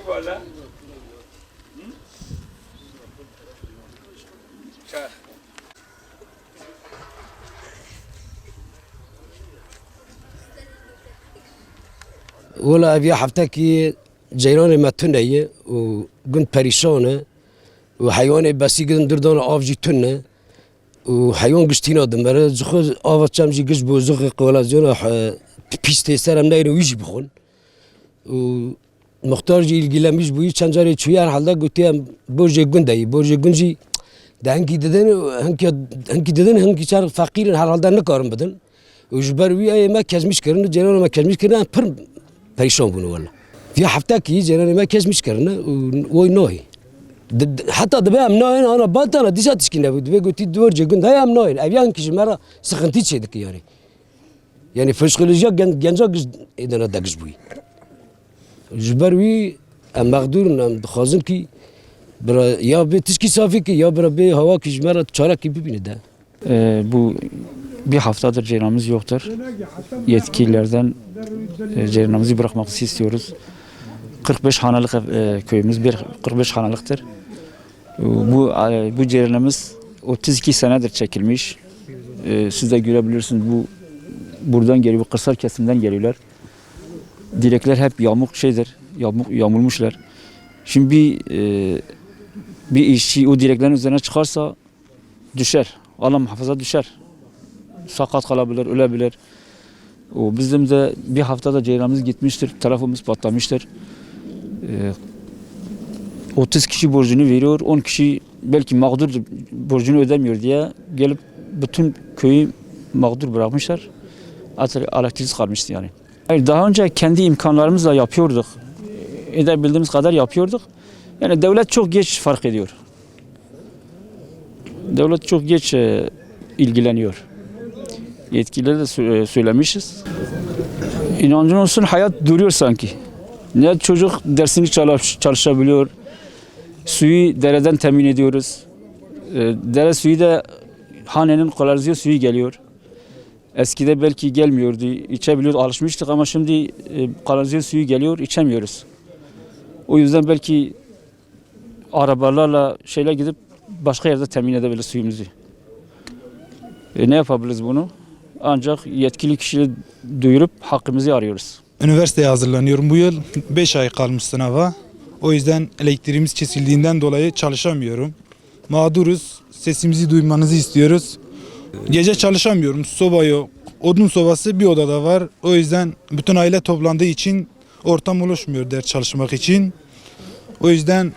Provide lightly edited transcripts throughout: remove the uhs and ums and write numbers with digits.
valla. ولا أبي حفتكي جيراني ما تنية وقنت بريشانة وحيواني بس يقدر دردان آفجي تنة وحيوان قشتينا دمرة زخوز آفت شمجي قش بو زخ قولازيونا بيستي سرم نايرو ويجي بخون ومختار جي الجلاميش بوي چنجاري چويان حالدا قلتيام برج قندي برج قنجي ده هنكي ددن هنكي چار فقيرن هر حالدا نکارم بدن وجبروي أي ما كزمش كرنا جيران ما كزمش كرنا پر پریشان بودن والله. في حفته کی جنانی ما کش میشکرنه و نوعی. حتی دبیم نوعی آن باتنا دیشاتش کی نبود. بگویی دور جگون دایم نوعی. اویان کیش مرا سخنتی چیده کی یاری. یعنی فسیولوژی گنجا گز ایدنا داغش بوی. جبروی مقدورن ام خازن کی برا یا به تشکی صافی کی یا برا به هوا کیش مرا چارا کی ببینه ده. Bu bir haftadır ceylanımız yoktur. Yetkililerden ceylanımızı bırakmak istiyoruz. 45 hanalık köyümüz 45 hanalıktır. Bu ceylanımız 32 senedir çekilmiş. Siz de görebilirsiniz buradan geliyor, bu kırsal kesimden geliyorlar. Direkler hep yamuk yamulmuşlar. Şimdi bir işçi o direklerin üzerine çıkarsa düşer. Allah muhafaza düşer. Sakat kalabilir, ölebilir. Bizim de bir haftada ceylanımız gitmiştir, tarafımız patlamıştır. 30 kişi borcunu veriyor, 10 kişi belki mağdur borcunu ödemiyor diye gelip bütün köyü mağdur bırakmışlar. Elektriksiz kalmıştı yani. Daha önce kendi imkanlarımızla yapıyorduk. Edebildiğimiz kadar yapıyorduk. Yani devlet çok geç fark ediyor. Devlet çok geç ilgileniyor. Yetkililer de söylemişiz. İnancın olsun hayat duruyor sanki. Ne çocuk dersini çalışabiliyor. Suyu dereden temin ediyoruz. Dere suyu da hanenin kanalizasyon suyu geliyor. Eskide belki gelmiyordu. İçebiliyorduk, alışmıştık ama şimdi kanalizasyon suyu geliyor, içemiyoruz. O yüzden belki arabalarla gidip başka yerde temin edebiliriz suyumuzu. Ne yapabiliriz bunu? Ancak yetkili kişiyi duyurup hakkımızı arıyoruz. Üniversiteye hazırlanıyorum. Bu yıl 5 ay kalmış sınava. O yüzden elektriğimiz kesildiğinden dolayı çalışamıyorum. Mağduruz. Sesimizi duymanızı istiyoruz. Gece çalışamıyorum. Soba yok. Odun sobası bir odada var. O yüzden bütün aile toplandığı için ortam oluşmuyor ders çalışmak için. O yüzden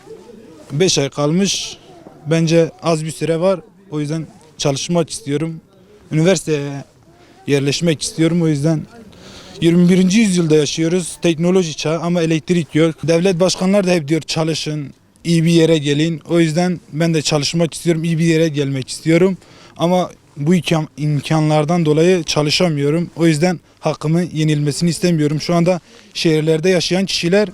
5 ay kalmış. Bence az bir süre var. O yüzden çalışmak istiyorum. Üniversiteye yerleşmek istiyorum. O yüzden 21. yüzyılda yaşıyoruz. Teknoloji çağı ama elektrik yok. Devlet başkanlar da hep diyor çalışın, iyi bir yere gelin. O yüzden ben de çalışmak istiyorum, iyi bir yere gelmek istiyorum. Ama bu imkanlardan dolayı çalışamıyorum. O yüzden hakkımı yenilmesini istemiyorum. Şu anda şehirlerde yaşayan kişiler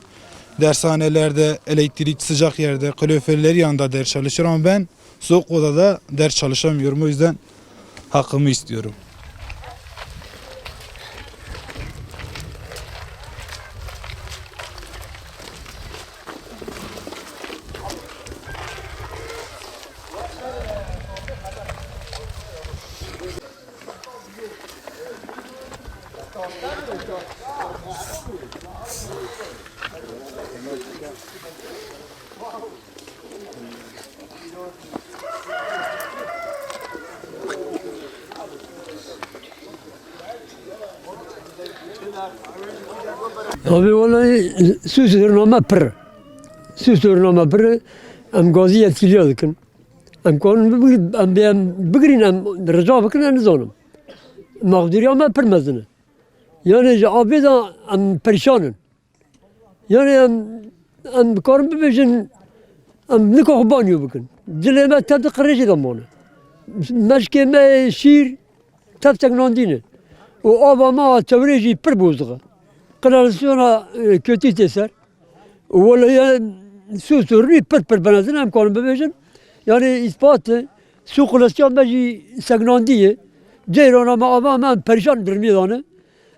dershanelerde, elektrik sıcak yerde, kaloriferler yanında ders çalışır ama ben soğuk odada ders çalışamıyorum. O yüzden hakkımı istiyorum. Abi vallahi süsürname pır. Süsürname pır. Am gazi yetkiliyorduk. Am bugün am rıca bakın en zonum. Mağduri ama pırmazını. Yani abi da am perişanın. Yani am karım bibejin am nikoh banyo bakın. Dileme tabi kırıcı da bunu. Meşkeme şiir tabi teknondine. O abama çevreci pır bozdu. Kanalizasyona kötü teser. Vallahi su sorunu pır benazın hem kanun bebejin. Yani ispatı su kulasyon beji segnandiye. Ceyran ama perişan durmuyor.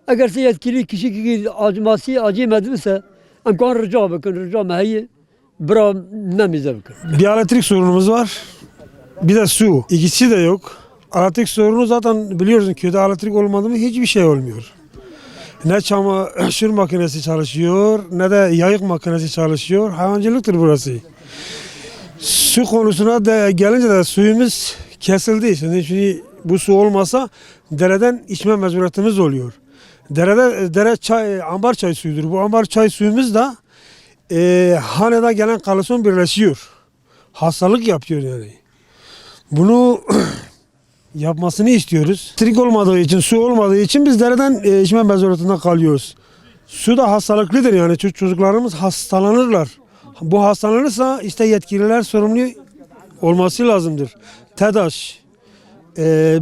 Eğer yetkili kişi ki acıması acımadı ise Em kan rica bikin, rica me heye. Bira nemize bikin. Bir elektrik sorunumuz var. Bir de su. İkisi de yok. Elektrik sorunu zaten biliyorsun köyde elektrik olmadı mı hiçbir şey olmuyor. Ne çamaşır makinesi çalışıyor ne de yayık makinesi çalışıyor. Hayvancılıktır burası. Su konusuna da gelince de suyumuz kesildi. Şimdi bu su olmasa dereden içme mecburiyetimiz oluyor. Dere çay, ambar çay suyudur. Bu ambar çay suyumuz da hanede gelen kalsiyum birleşiyor. Hastalık yapıyor yani. Bunu yapmasını istiyoruz. Elektrik olmadığı için, su olmadığı için biz dereden içme mecburiyetinde kalıyoruz. Su da hastalıklıdır yani çocuklarımız hastalanırlar. Bu hastalanırsa işte yetkililer sorumlu olması lazımdır. TEDAŞ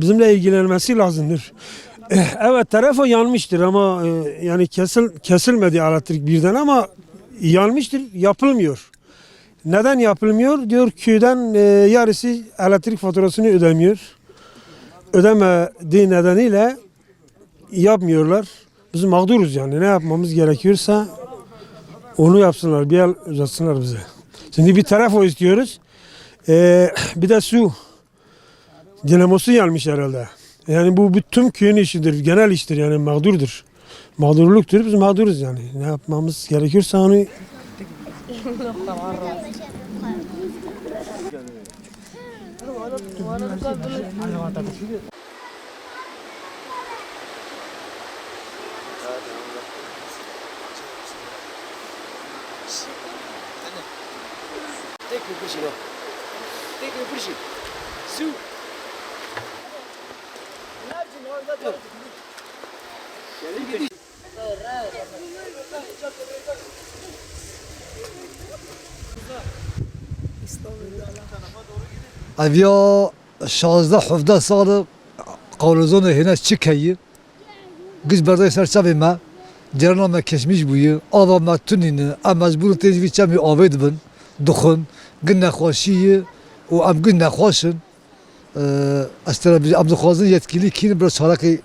bizimle ilgilenmesi lazımdır. Evet telefon yanmıştır ama yani kesilmedi elektrik birden ama yanmıştır yapılmıyor. Neden yapılmıyor? Diyor köyden yarısı elektrik faturasını ödemiyor. Ödemediği nedeniyle yapmıyorlar. Biz mağduruz yani ne yapmamız gerekiyorsa onu yapsınlar, bir el uzatsınlar bize. Şimdi bir telefon istiyoruz. Bir de su. Dinamosu yanmış herhalde. Yani bu tüm köyün işidir, genel iştir yani mağdurdur. Mağdurluktur, biz mağduruz yani. Ne yapmamız gerekiyorsa onu... اویا 16 17 سال قالوزان هناش چی کهی گز بردای سرچاوی ما جرنا ما کشمیش بویه آوا ما تونینه ام مجبور تیزوی چمی آوید بن دخون گن نخواشیه و ام گن نخواشن استرا بی ام دخوازن yetkili کین برای چالکی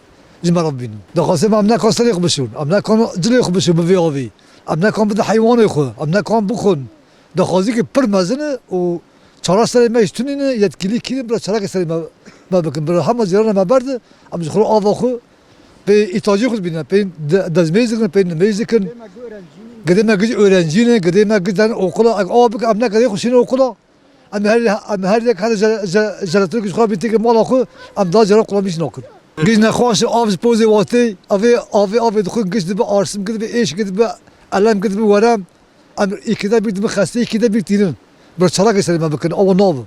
جمرا بینم دخواسم ام نکان سریق بشون ام نکان جلوی خو بشون بوی آوی ام نکان بده حیوان خو ام نکان بخون دخوازی که پر مزنه و çaras serime üstününe yetkili kilim biraz çarak serime bakın böyle hamma zirana ma bardı am zikru avaxu be ihtiyacı yok bina pe dazmezikın pe nemezikın gideme güç öğrencine gideme güçten okula abi amna kadar hoşine okula am her yak her jaratlık güç kabinti ki malaku am da jarak kulamış nokun güç ne xoş av poze vati abi dukun güç de arsım gidip eş gidip alam gidip varam am ikide bir xasta ikide bir tinin برای چرا که سری ما بکنه آوا ناب